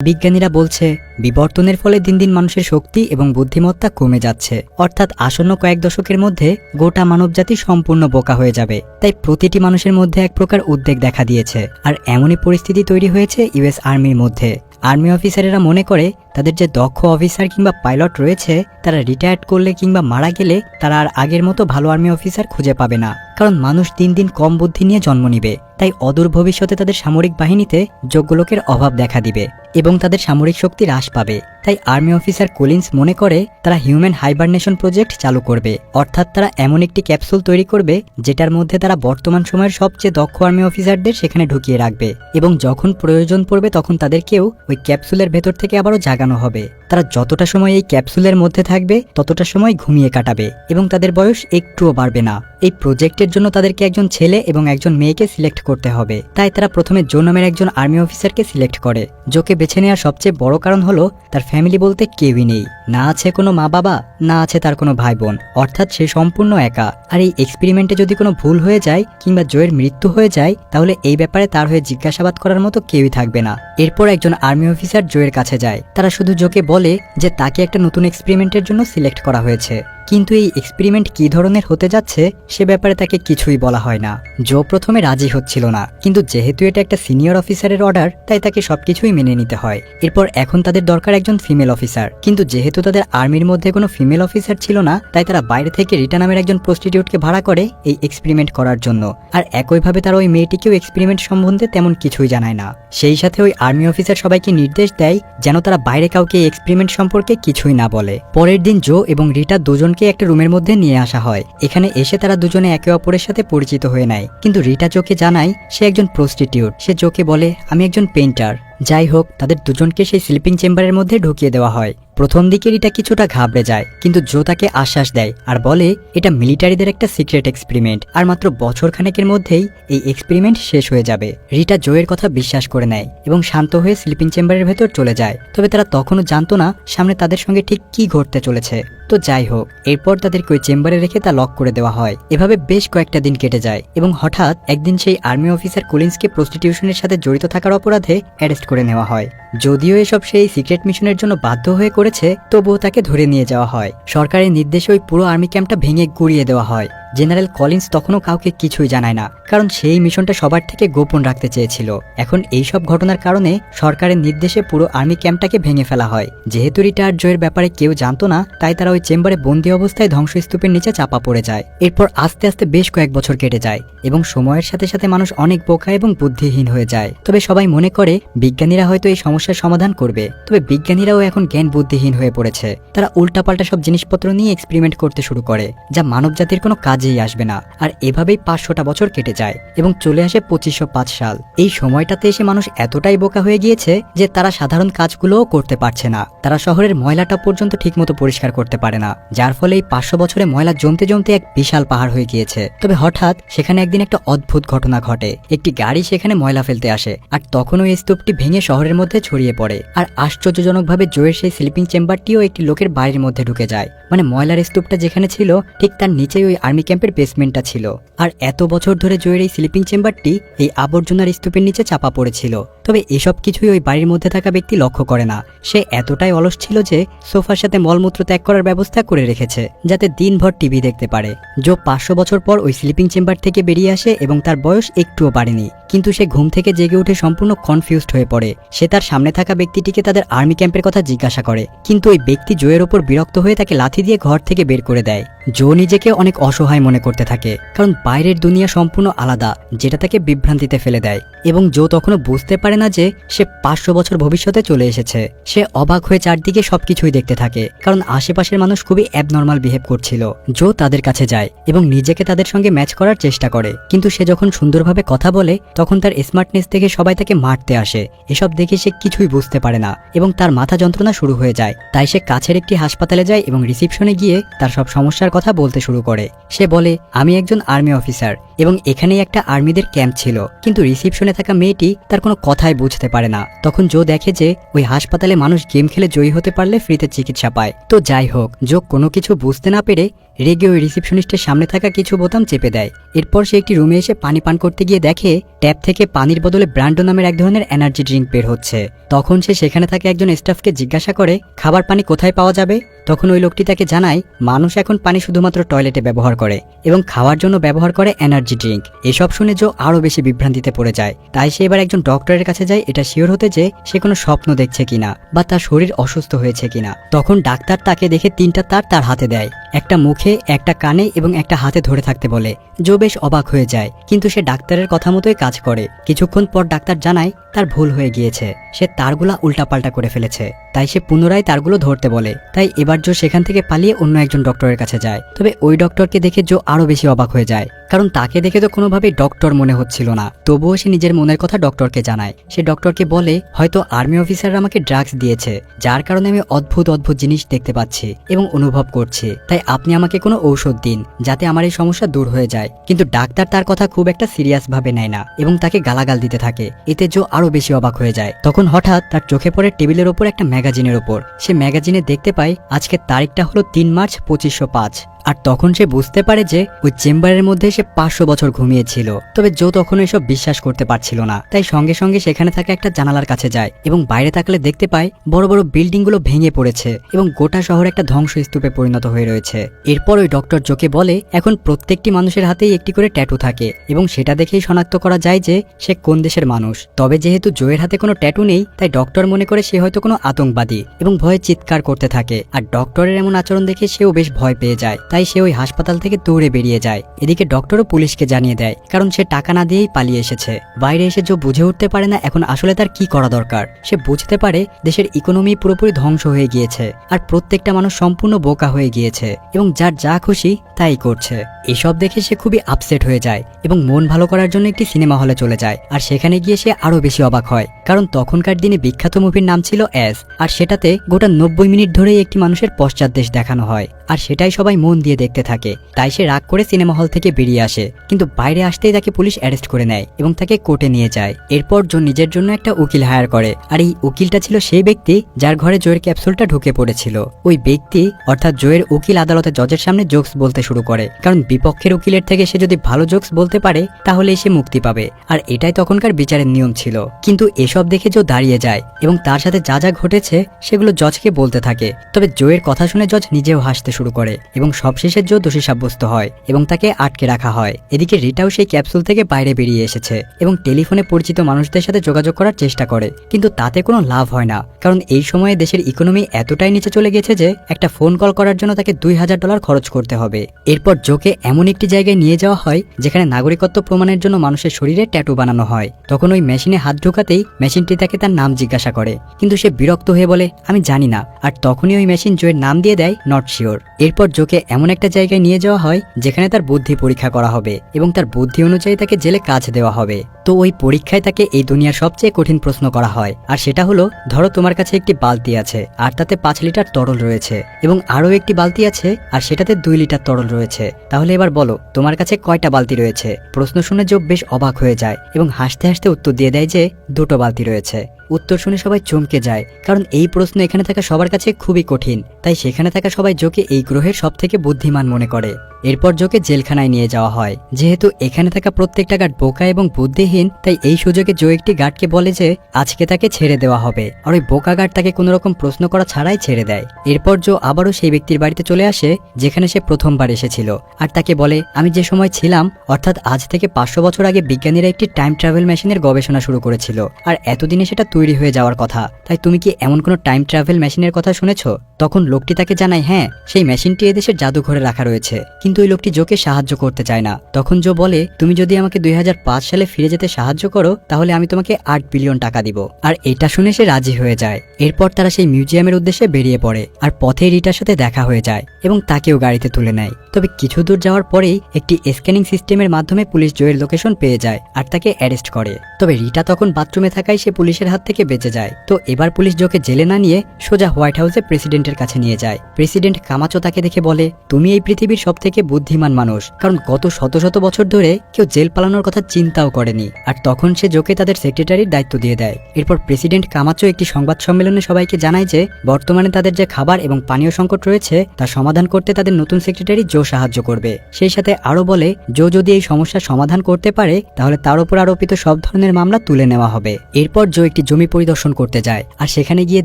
বিজ্ঞানীরা বলছে বিবর্তনের ফলে দিন দিন মানুষের শক্তি এবং বুদ্ধিমত্তা কমে যাচ্ছে, অর্থাৎ আসন্ন কয়েক দশকের মধ্যে গোটা মানবজাতি সম্পূর্ণ বোকা হয়ে যাবে। তাই প্রতিটি মানুষের মধ্যে এক প্রকার উদ্বেগ দেখা দিয়েছে। আর এমনই পরিস্থিতি তৈরি হয়েছে ইউএস আর্মির মধ্যে। আর্মি অফিসারেরা মনে করে তাদের যে দক্ষ অফিসার কিংবা পাইলট রয়েছে তারা রিটায়ার্ড করলে কিংবা মারা গেলে তারা আর আগের মতো ভালো আর্মি অফিসার খুঁজে পাবে না, কারণ মানুষ দিন দিন কম বুদ্ধি নিয়ে জন্ম নিবে। তাই অদূর ভবিষ্যতে তাদের সামরিক বাহিনীতে যোগ্য লোকের অভাব দেখা দিবে এবং তাদের সামরিক শক্তি হ্রাস পাবে। তাই আর্মি অফিসার কলিন্স মনে করে তারা হিউম্যান হাইবারনেশন প্রজেক্ট চালু করবে, অর্থাৎ তারা এমন একটি ক্যাপসুল তৈরি করবে যেটার মধ্যে তারা বর্তমান সময়ের সবচেয়ে দক্ষ আর্মি অফিসারদের সেখানে ঢুকিয়ে রাখবে এবং যখন প্রয়োজন পড়বে তখন তাদেরকেও ওই ক্যাপসুলের ভেতর থেকে আবারও জাগানো হবে। তারা যতটা সময় এই ক্যাপসুলের মধ্যে থাকবে ততটা সময় ঘুমিয়ে কাটাবে এবং তাদের বয়স একটুও বাড়বে না। এই প্রজেক্টের জন্য তাদেরকে একজন ছেলে এবং একজন মেয়েকে সিলেক্ট করতে হবে। তাই তারা প্রথমে জো নামের একজন আর্মি অফিসারকে সিলেক্ট করে। জোকে বেছে নেওয়ার সবচেয়ে বড় কারণ হলো তার ফ্যামিলি বলতে কেউই নেই, না আছে কোনো মা বাবা, না আছে তার কোনো ভাই বোন, অর্থাৎ সে সম্পূর্ণ একা। আর এই এক্সপেরিমেন্টে যদি কোনো ভুল হয়ে যায় কিংবা জোয়ের মৃত্যু হয়ে যায় তাহলে এই ব্যাপারে তার হয়ে জিজ্ঞাসাবাদ করার মতো কেউই থাকবে না। এরপর একজন আর্মি অফিসার জোয়ের কাছে যায়। তারা শুধু জোকে বলে যে তাকে একটা নতুন এক্সপেরিমেন্টের জন্য সিলেক্ট করা হয়েছে, কিন্তু এই এক্সপেরিমেন্ট কি ধরনের হতে যাচ্ছে সে ব্যাপারে তাকে কিছুই বলা হয় না। জো প্রথমে রাজি হচ্ছিল না, কিন্তু যেহেতু এটা একটা সিনিয়র অফিসারের অর্ডার তাই তাকে সবকিছুই মেনে নিতে হয়। এরপর এখন তাদের দরকার একজন ফিমেল অফিসার, কিন্তু যেহেতু তাদের আর্মির মধ্যে কোনো ফিমেল অফিসার ছিল না তাই তারা বাইরে থেকে রিটা নামের একজন প্রস্টিটিউটকে ভাড়া করে এই এক্সপেরিমেন্ট করার জন্য। আর একইভাবে তারা ওই মেয়েটিকেও এক্সপেরিমেন্ট সম্বন্ধে তেমন কিছুই জানায় না। সেই সাথে ওই আর্মি অফিসার সবাইকে নির্দেশ দেয় যেন তারা বাইরে কাউকে এই এক্সপেরিমেন্ট সম্পর্কে কিছুই না বলে। পরের দিন জো এবং রিটা দুজনকে একটা রুমের মধ্যে নিয়ে আসা হয়। এখানে এসে তারা দুজনে একে অপরের সাথে পরিচিত হয়ে নেয়, কিন্তু রিটা জোকে জানায় সে একজন প্রস্টিটিউট। সে জোকে বলে আমি একজন পেইন্টার। যাই হোক, তাদের দুজনকে সেই স্লিপিং চেম্বারের মধ্যে ঢুকিয়ে দেওয়া হয়। প্রথম দিকে রিটা কিছুটা ঘাবড়ে যায়, কিন্তু জো তাকে আশ্বাস দেয় আর বলে এটা মিলিটারিদের একটা সিক্রেট এক্সপেরিমেন্ট আর মাত্র বছর খানেকের মধ্যেই এই এক্সপেরিমেন্ট শেষ হয়ে যাবে। রিটা জোয়ের কথা বিশ্বাস করে নেয় এবং শান্ত হয়ে স্লিপিং চেম্বারের ভেতর চলে যায়। তবে তারা তখনও জানতো না সামনে তাদের সঙ্গে ঠিক কি ঘটতে চলেছে। তো যাই হোক, এরপর তাদেরকে ওই চেম্বারে রেখে তা লক করে দেওয়া হয়। এভাবে বেশ কয়েকটা দিন কেটে যায় এবং হঠাৎ একদিন সেই আর্মি অফিসার কলিন্সকে প্রস্টিটিউশনের সাথে জড়িত থাকার অপরাধে অ্যারেস্ট করে নেওয়া হয়। যদিও এসব সেই সিক্রেট মিশনের জন্য বাধ্য হয়ে করেছে, তবুও তাকে ধরে নিয়ে যাওয়া হয়। সরকারের নির্দেশে ওই পুরো আর্মি ক্যাম্পটা ভেঙে গুড়িয়ে দেওয়া হয়। জেনারেল কলিন্স তখনও কাউকে কিছুই জানায় না, কারণ সেই মিশনটা সবার থেকে গোপন রাখতে চেয়েছিল। এখন এইসব ঘটনার কারণে সরকারের নির্দেশে পুরো আর্মি ক্যাম্পটাকে ভেঙে ফেলা হয়। যেহেতু রিটা আর জোয়ের ব্যাপারে কেউ জানতো না তাই তারা ওই চেম্বারে বন্দি অবস্থায় ধ্বংসস্তূপের নিচে চাপা পড়ে যায়। এরপর আস্তে আস্তে বেশ কয়েক বছর কেটে যায় এবং সময়ের সাথে সাথে মানুষ অনেক বোকা এবং বুদ্ধিহীন হয়ে যায়। তবে সবাই মনে করে বিজ্ঞানীরা হয়তো এই সমস্যার সমাধান করবে। তবে বিজ্ঞানীরাও এখন জ্ঞান বুদ্ধিহীন হয়ে পড়েছে। তারা উল্টাপাল্টা সব জিনিসপত্র নিয়ে এক্সপেরিমেন্ট করতে শুরু করে যা মানব জাতির কোনো কাজেই আসবে না। আর এভাবেই 500টা বছর কেটে যায় এবং চলে আসে 2505 সাল। এই সময়টাতে এসে মানুষ এতটাই বোকা হয়ে গিয়েছে যে তারা সাধারণ কাজগুলোও করতে পারছে না। তারা শহরের ময়লাটা পর্যন্ত ঠিকমতো পরিষ্কার করতে পারে না, যার ফলে এই 500 বছরে ময়লা জমতে জমতে এক বিশাল পাহাড় হয়ে গিয়েছে। তবে হঠাৎ সেখানে একদিন একটা অদ্ভুত ঘটনা ঘটে। একটি গাড়ি সেখানে ময়লা ফেলতে আসে আর তখন ওই স্তূপটি ভেঙে শহরের মধ্যে ছড়িয়ে পড়ে। আর আশ্চর্যজনকভাবে জোয়ের সেই স্লিপিং চেম্বারটিও একটি লোকের বাড়ির মধ্যে ঢুকে যায়। মানে ময়লার স্তূপটা যেখানে ছিল ঠিক তার নিচেই ওই আর্মি ক্যাম্পের বেসমেন্টটা ছিল। আর এত বছর ধরে জোয়ের এই স্লিপিং চেম্বারটি এই আবর্জনার স্তূপের নিচে চাপা পড়েছিল। তবে এসব কিছুই ওই বাড়ির মধ্যে থাকা ব্যক্তি লক্ষ্য করে না। সে এতটাই অলস ছিল যে সোফার সাথে মলমূত্র ত্যাগ করার ব্যবস্থা করে রেখেছে যাতে দিনভর টিভি দেখতে পারে। জো 500 বছর পর ওই স্লিপিং চেম্বার থেকে বেরিয়ে আসে এবং তার বয়স একটুও বাড়েনি, কিন্তু সে ঘুম থেকে জেগে উঠে সম্পূর্ণ কনফিউজড হয়ে পড়ে। সে তার সামনে থাকা ব্যক্তিটিকে তাদের আর্মি ক্যাম্পের কথা জিজ্ঞাসা করে, কিন্তু ওই ব্যক্তি জোয়ের ওপর বিরক্ত হয়ে তাকে লাথি দিয়ে ঘর থেকে বের করে দেয়। জো নিজেকে অনেক অসহায় মনে করতে থাকে, কারণ বাইরের দুনিয়া সম্পূর্ণ আলাদা, যেটা তাকে বিভ্রান্তিতে ফেলে দেয়। এবং জো তখনও বুঝতে পারে না যে সে 500 বছর ভবিষ্যতে চলে এসেছে। সে অবাক হয়ে চারদিকে সবকিছুই দেখতে থাকে, কারণ আশেপাশের মানুষ খুবই অ্যাবনর্মাল বিহেভ করছিল। জো তাদের কাছে যায় এবং নিজেকে তাদের সঙ্গে ম্যাচ করার চেষ্টা করে, কিন্তু সে যখন সুন্দরভাবে কথা বলে তখন তার স্মার্টনেস দেখে সবাই তাকে মারতে আসে। এসব দেখে সে কিছুই বুঝতে পারে না এবং তার মাথা যন্ত্রণা শুরু হয়ে যায়। তাই সে কাছের একটি হাসপাতালে যায় এবং রিসিপশনে গিয়ে তার সব সমস্যার কথা বলতে শুরু করে। সে বলে আমি একজন আর্মি অফিসার এবং এখানেই একটা আর্মিদের ক্যাম্প ছিল, কিন্তু রিসিপশনে থাকা মেয়েটি তার কোনো কথাই বুঝতে পারে না। তখন জো দেখে যে ওই হাসপাতালে মানুষ গেম খেলে জয়ী হতে পারলে ফ্রিতে চিকিৎসা পায়। তো যাই হোক, জো কোনো কিছু বুঝতে না পেরে রেগে ওই রিসেপশনিস্টের সামনে থাকা কিছু বোতাম চেপে দেয়। এরপর সে একটি রুমে এসে পানি পান করতে গিয়ে দেখে ট্যাপ থেকে পানির বদলে ব্র্যান্ডো নামের এক ধরনের এনার্জি ড্রিঙ্ক বের হচ্ছে। তখন সে সেখানে থাকা একজন স্টাফকে জিজ্ঞাসা করে খাবার পানি কোথায় পাওয়া যাবে। তখন ওই লোকটি তাকে জানায় মানুষ এখন পানি শুধুমাত্র টয়লেটে ব্যবহার করে এবং খাওয়ার জন্য ব্যবহার করে এনার্জি ড্রিঙ্ক। এসব শুনে জো আরো বেশি বিভ্রান্তিতে পড়ে যায়। তাই সে এবার একজন ডক্টরের কাছে যায় এটা শিওর হতে যে সে কোনো স্বপ্ন দেখছে কিনা বা তার শরীর অসুস্থ হয়েছে কিনা। তখন ডাক্তার তাকে দেখে 3টা তার তার হাতে দেয়, একটা মুখে, একটা কানে এবং একটা হাতে ধরে থাকতে বলে। জো বেশ অবাক হয়ে যায়, কিন্তু সে ডাক্তারের কথা মতোই কাজ করে। কিছুক্ষণ পর ডাক্তার জানায় তার ভুল হয়ে গিয়েছে, সে তারগুলা উল্টাপাল্টা করে ফেলেছে। তাই সে পুনরায় তারগুলো ধরতে বলে। তাই এবার জো সেখান থেকে পালিয়ে অন্য একজন ডক্টরের কাছে যায়। তবে ওই ডক্টরকে দেখে জো আরো বেশি অবাক হয়ে যায়, কারণ তাকে দেখে তো কোনোভাবেই ডক্টর মনে হচ্ছিল না। তবুও সে নিজের মনের কথা ডক্টরকে জানায়। সে ডক্টরকে বলে হয়তো আর্মি অফিসাররা আমাকে ড্রাগস দিয়েছে, যার কারণে আমি অদ্ভুত অদ্ভুত জিনিস দেখতে পাচ্ছি এবং অনুভব করছি। তাই আপনি আমাকে কোনো ঔষধ দিন যাতে আমার এই সমস্যা দূর হয়ে যায়। কিন্তু ডাক্তার তার কথা খুব একটা সিরিয়াস ভাবে নেয় না এবং তাকে গালাগাল দিতে থাকে। এতে জো আরো বেশি অবাক হয়ে যায়। তখন হঠাৎ তার চোখে পড়ে টেবিলের ওপর একটা ম্যাগাজিনের ওপর। সে ম্যাগাজিনে দেখতে পায় আজকের তারিখটা হলো 3 মার্চ 2505। আর তখন সে বুঝতে পারে যে ওই চেম্বারের মধ্যে সে 500 বছর ঘুমিয়েছিল। তবে জো তখন এসব বিশ্বাস করতে পারছিল না। তাই সঙ্গে সঙ্গে সেখানে থাকা একটা জানালার কাছে যায় এবং বাইরে তাকালে দেখতে পায় বড় বড় বিল্ডিং গুলো ভেঙে পড়েছে এবং গোটা শহর একটা ধ্বংসস্তূপে পরিণত হয়ে রয়েছে। এরপর ওই ডক্টর জোকে বলে এখন প্রত্যেকটি মানুষের হাতেই একটি করে ট্যাটু থাকে এবং সেটা দেখেই শনাক্ত করা যায় যে সে কোন দেশের মানুষ। তবে যেহেতু জোয়ের হাতে কোনো ট্যাটু নেই, তাই ডক্টর মনে করে সে হয়তো কোনো আতঙ্কবাদী এবং ভয়ে চিৎকার করতে থাকে। আর ডক্টরের এমন আচরণ দেখে সেও বেশ ভয় পেয়ে যায়। তাই সে ওই হাসপাতাল থেকে দৌড়ে বেরিয়ে যায়। এদিকে ডক্টরও পুলিশকে জানিয়ে দেয়, কারণ সে টাকা না দিয়েই পালিয়ে এসেছে। বাইরে এসে জো বুঝে উঠতে পারে না এখন আসলে তার কি করা দরকার। সে বুঝতে পারে দেশের ইকোনমি পুরোপুরি ধ্বংস হয়ে গিয়েছে আর প্রত্যেকটা মানুষ সম্পূর্ণ বোকা হয়ে গিয়েছে এবং যার যা খুশি তাই করছে। এসব দেখে সে খুবই আপসেট হয়ে যায় এবং মন ভালো করার জন্য একটি সিনেমা হলে চলে যায়। আর সেখানে গিয়ে সে আরো বেশি অবাক হয়, কারণ তখনকার দিনে বিখ্যাত মুভির নাম ছিল অ্যাস। আর সেটাতে গোটা 90 মিনিট ধরেই একটি মানুষের পশ্চাৎ দেশ দেখানো হয় আর সেটাই সবাই মন দিয়ে দেখতে থাকে। তাই সে রাগ করে সিনেমা হল থেকে বেরিয়ে আসে, কিন্তু বাইরে আসতেই তাকে পুলিশ অ্যারেস্ট করে নেয় এবং তাকে কোর্টে নিয়ে যায়। এরপর জো নিজের জন্য একটা উকিল হায়ার করে। আর এই উকিলটা ছিল সেই ব্যক্তি যার ঘরে জোয়ের ক্যাপসুলটা ঢুকে পড়েছিল। ওই ব্যক্তি অর্থাৎ জোয়ের উকিল আদালতে জজের সামনে জোকস বলতে শুরু করে, কারণ বিপক্ষের উকিলের থেকে সে যদি ভালো জোকস বলতে পারে তাহলে সে মুক্তি পাবে। আর এটাই তখনকার বিচারের নিয়ম ছিল। কিন্তু এসব দেখে জো দাঁড়িয়ে যায় এবং তার সাথে যা যা ঘটেছে সেগুলো জজকে বলতে থাকে। তবে জোয়ের কথা শুনে জজ নিজেও হাসতে শুরু করে এবং সবশেষে জো দোষী সাব্যস্ত হয় এবং তাকে আটকে রাখা হয়। এদিকে রিটাও সেই ক্যাপসুল থেকে বাইরে বেরিয়ে এসেছে এবং টেলিফোনে পরিচিত মানুষদের সাথে যোগাযোগ করার চেষ্টা করে, কিন্তু তাতে কোনো লাভ হয় না, কারণ এই সময়ে দেশের ইকোনমি এতটাই নিচে চলে গেছে যে একটা ফোন কল করার জন্য তাকে $2000 খরচ করতে হবে। এরপর জোকে এমন একটি জায়গায় নিয়ে যাওয়া হয় যেখানে নাগরিকত্ব প্রমাণের জন্য মানুষের শরীরে ট্যাটু বানানো হয়। তখন ওই মেশিনে হাত ঢোকাতেই মেশিনটি তাকে তার নাম জিজ্ঞাসা করে, কিন্তু সে বিরক্ত হয়ে বলে আমি জানি না। আর তখনই ওই মেশিন জোয়ের নাম দিয়ে দেয় নট শিওর। এরপর জোকে এমন একটা জায়গায় নিয়ে যাওয়া হয় যেখানে তার বুদ্ধি পরীক্ষা করা হবে এবং তার বুদ্ধি অনুযায়ী তাকে জেলে কাজ দেওয়া হবে। তো ওই পরীক্ষায় তাকে এই দুনিয়ার সবচেয়ে কঠিন প্রশ্ন করা হয়, আর সেটা হলো ধরো তোমার কাছে একটি বালতি আছে আর তাতে 5 লিটার তরল রয়েছে এবং আরো একটি বালতি আছে আর সেটাতে 2 লিটার তরল রয়েছে। তাহলে এবার বলো তোমার কাছে কয়টা বালতি রয়েছে? প্রশ্ন শুনে জো বেশ অবাক হয়ে যায় এবং হাসতে হাসতে উত্তর দিয়ে দেয় যে 2টো বালতি রয়েছে। উত্তর শুনে সবাই চমকে যায়, কারণ এই প্রশ্ন এখানে থাকা সবার কাছে খুবই কঠিন। তাই সেখানে থাকা সবাই জোকে এই গ্রহের সবথেকে বুদ্ধিমান মনে করে। এরপর জোকে জেলখানায় নিয়ে যাওয়া হয়। যেহেতু এখানে থাকা প্রত্যেকটা গার্ড বোকা এবং বুদ্ধিহীন, তাই এই সুযোগে জো একটি গার্ডকে বলে যে আজকে তাকে ছেড়ে দেওয়া হবে, আর ওই বোকা গার্ড তাকে কোনো রকম প্রশ্ন করা ছাড়াই ছেড়ে দেয়। এরপর জো আবারও সেই ব্যক্তির বাড়িতে চলে আসে যেখানে সে প্রথমবার এসেছিল আর তাকে বলে আমি যে সময় ছিলাম, অর্থাৎ আজ থেকে 500 বছর আগে বিজ্ঞানীরা একটি টাইম ট্রাভেল মেশিনের গবেষণা শুরু করেছিল আর এতদিনে সেটা তৈরি হয়ে যাওয়ার কথা। তাই তুমি কি এমন কোনো টাইম ট্রাভেল মেশিনের কথা শুনেছো? তখন লোকটি তাকে জানায় হ্যাঁ, সেই মেশিনটি এদেশের জাদুঘরে রাখা রয়েছে, কিন্তু ওই লোকটি জোকে সাহায্য করতে চায় না। তখন জো বলে তুমি যদি আমাকে 2005 সালে ফিরে যেতে সাহায্য করো তাহলে আমি তোমাকে 8 বিলিয়ন টাকা দিব। আর এটা শুনে সে রাজি হয়ে যায়। এরপর তারা সেই মিউজিয়ামের উদ্দেশ্যে বেরিয়ে পড়ে আর পথে রিটার সাথে দেখা হয়ে যায় এবং তাকেও গাড়িতে তুলে নেয়। তবে কিছু দূর যাওয়ার পরেই একটি স্ক্যানিং সিস্টেমের মাধ্যমে পুলিশ জোয়ের লোকেশন পেয়ে যায় আর তাকে অ্যারেস্ট করে। তবে রিটা তখন বাথরুমে থাকায় সে পুলিশের হাত থেকে বেঁচে যায়। তো এবার পুলিশ জোকে জেলে না নিয়ে সোজা হোয়াইট হাউসে প্রেসিডেন্টের কাছে নিয়ে যায়। প্রেসিডেন্ট কামাচো তাকে দেখে বলে, তুমি এই পৃথিবীর সব থেকে বুদ্ধিমান মানুষ, কারণ গত শত শত বছর ধরে কেউ জেল পালানোর কথা চিন্তাও করেনি। আর তখন সে জোকে তাদের সেক্রেটারির দায়িত্ব দিয়ে দেয়। এরপর প্রেসিডেন্ট কামাচো একটি সংবাদ সম্মেলনে সবাইকে জানায় যে বর্তমানে তাদের যে খাবার এবং পানীয় সংকট রয়েছে তা সমাধান করতে তাদের নতুন সেক্রেটারি জো সাহায্য করবে। সেই সাথে আরো বলে, জো যদি এই সমস্যার সমাধান করতে পারে তাহলে তার উপর আরোপিত সব ধরনের মামলা তুলে নেওয়া হবে। এরপর জো একটি জমি পরিদর্শন করতে যায় আর সেখানে গিয়ে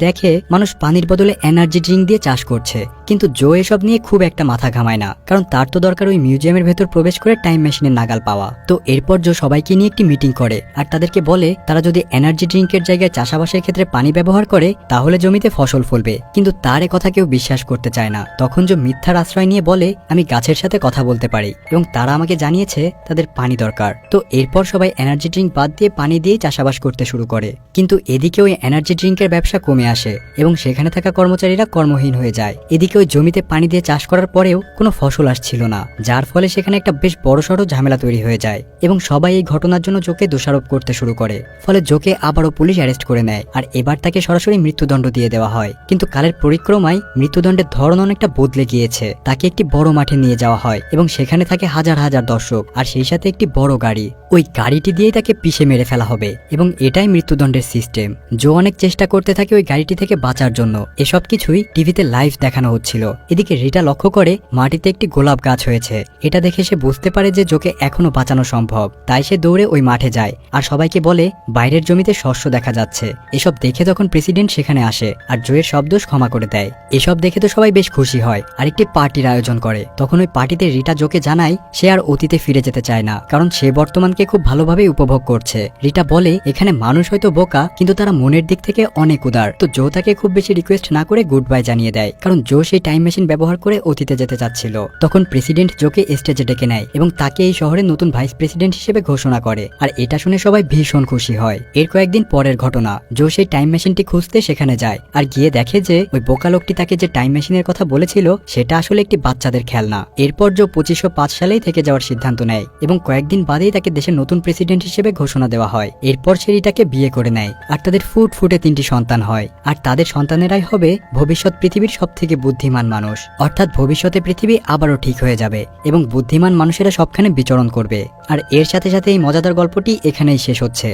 দেখে মানুষ পানির বদলে এনার্জি ড্রিঙ্ক দিয়ে চাষ করছে। কিন্তু জো এসব নিয়ে খুব একটা মাথা ঘামায় না, কারণ তার তো দরকার ওই মিউজিয়ামের ভেতর প্রবেশ করে টাইম মেশিনের নাগাল পাওয়া। তো এরপর জো সবাইকে নিয়ে একটি মিটিং করে আর তাদেরকে বলে তারা যদি এনার্জি ড্রিঙ্কের জায়গায় চাষাবাসের ক্ষেত্রে পানি ব্যবহার করে তাহলে জমিতে ফসল ফলবে। কিন্তু তার এ কথা কেউ বিশ্বাস করতে চায় না। তখন জো মিথ্যার আশ্রয় নিয়ে বলে, আমি গাছের সাথে কথা বলতে পারি এবং তারা আমাকে জানিয়েছে তাদের পানি দরকার। তো এরপর সবাই এনার্জি ড্রিঙ্ক বাদ দিয়ে পানি দিয়ে চাষাবাস করতে শুরু করে। কিন্তু এদিকে ওই এনার্জি ড্রিঙ্কের ব্যবসা কমে আসে এবং সেখানে থাকা কর্মচারীরা কর্মহীন হয়ে যায়। এদিকে ওই জমিতে পানি দিয়ে চাষ করার পরেও কোনো ফসল আসছিল না, যার ফলে সেখানে একটা বেশ বড়সড় ঝামেলা তৈরি হয়ে যায় এবং সবাই এই ঘটনার জন্য জোকে দোষারোপ করতে শুরু করে। ফলে জোকে আবারও পুলিশ অ্যারেস্ট করে নেয় আর এবার তাকে সরাসরি মৃত্যুদণ্ড দিয়ে দেওয়া হয়। কিন্তু কালের পরিক্রমায় মৃত্যুদণ্ডের ধরন অনেকটা বদলে গিয়েছে। তাকে একটি বড় মাঠে নিয়ে যাওয়া হয় এবং সেখানে থাকে হাজার হাজার দর্শক আর সেই সাথে একটি বড় গাড়ি। ওই গাড়িটি দিয়েই তাকে পিষে মেরে ফেলা হবে এবং এটাই মৃত্যুদণ্ডের সিস্টেম। জো অনেক চেষ্টা করতে থাকে ওই গাড়িটি থেকে বাঁচার জন্য। এসব কিছুই টিভিতে লাইভ দেখানো হচ্ছিল। এদিকে রিটা লক্ষ্য করে মাটিতে একটি গোলাপ গাছ হয়েছে। এটা দেখে সে বুঝতে পারে যে জোকে এখনো বাঁচানো সম্ভব। তাই সে দৌড়ে ওই মাঠে যায় আর সবাইকে বলে বাইরের জমিতে শস্য দেখা যাচ্ছে। এসব দেখে তখন প্রেসিডেন্ট সেখানে আসে আর জোয়ের সব দোষ ক্ষমা করে দেয়। এসব দেখে তো সবাই বেশ খুশি হয় আর একটি পার্টির আয়োজন করে। তখন ওই পার্টিতে রিটা জোকে জানায় সে আর অতীতে ফিরে যেতে চায় না, কারণ সে বর্তমানকে খুব ভালোভাবে উপভোগ করছে। রিটা বলে এখানে মানুষ হয়তো বোকা কিন্তু তারা মনের দিক থেকে অনেক উদার। তো জো তাকে খুব বেশি রিকোয়েস্ট না করে গুড বাই জানিয়ে দেয়, কারণ জো সেই টাইম মেশিন ব্যবহার করে অতীতে যেতে চাচ্ছিল। তখন প্রেসিডেন্ট জোকে স্টেজে ডেকে নেয় এবং তাকে এই শহরের নতুন ভাইস প্রেসিডেন্ট হিসেবে ঘোষণা করে। আর এটা শুনে সবাই ভীষণ খুশি হয়। এর কয়েকদিন পরের ঘটনা, জো সেই টাইম মেশিনটি খুঁজতে সেখানে যায় আর গিয়ে দেখে যে ওই বোকা লোকটি তাকে যে টাইম মেশিনের কথা বলেছিল সেটা আসলে একটি বাচ্চাদের খেলনা। এরপর জো 2505 সালেই থেকে যাওয়ার সিদ্ধান্ত নেয় এবং কয়েকদিন বাদেই তাকে দেশের নতুন প্রেসিডেন্ট হিসেবে ঘোষণা দেওয়া হয়। এরপর সে রিটাকে বিয়ে করে নেয় আর তাদের ফুটফুটে 3টি সন্তান হয়। আর তাদের সন্তানেরাই হবে ভবিষ্যৎ পৃথিবীর সবথেকে বুদ্ধিমান মানুষ। অর্থাৎ ভবিষ্যতে পৃথিবী আবারও ঠিক হয়ে যাবে এবং বুদ্ধিমান মানুষেরা সবখানে বিচরণ করবে। আর এর সাথে সাথে এই মজাদার গল্পটি এখানেই শেষ হচ্ছে।